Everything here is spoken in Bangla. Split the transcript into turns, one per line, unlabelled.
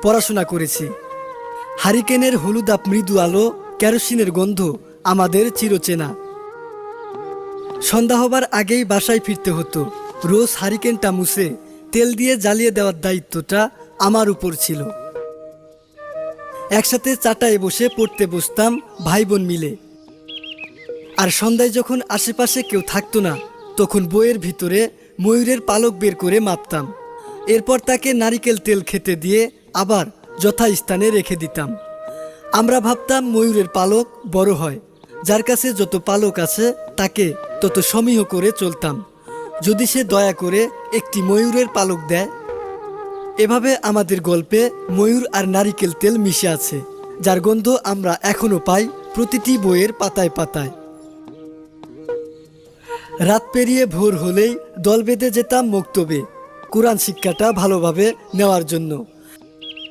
পড়াশোনা করেছি। হারিকেনের হলুদাভ মৃদু আলো, কেরোসিনের গন্ধ আমাদের চিরচেনা। সন্ধ্যা হবার আগেই বাসায় ফিরতে হতো। রোজ হারিকেনটা মুছে তেল দিয়ে জ্বালিয়ে দেওয়ার দায়িত্বটা আমার উপর ছিল। একসাথে চাটায় বসে পড়তে বসতাম ভাই বোন মিলে। আর সন্ধ্যায় যখন আশেপাশে কেউ থাকতো না, তখন বইয়ের ভিতরে ময়ূরের পালক বের করে মাপতাম। এরপর তাকে নারিকেল তেল খেতে দিয়ে আবার যথাস্থানে রেখে দিতাম। আমরা ভাবতাম ময়ূরের পালক বড় হয়, যার কাছে যত পালক আছে তাকে তত সমীহ করে চলতাম, যদি সে দয়া করে একটি ময়ূরের পালক দেয়। এভাবে আমাদের গল্পে ময়ূর আর নারিকেল তেল মিশে আছে, যার গন্ধ আমরা এখনো পাই প্রতিটি বইয়ের পাতায় পাতায়। রাত পেরিয়ে ভোর হলেই দল বেঁধে যেতাম মক্তবে, কোরআন শিক্ষাটা ভালোভাবে নেওয়ার জন্য।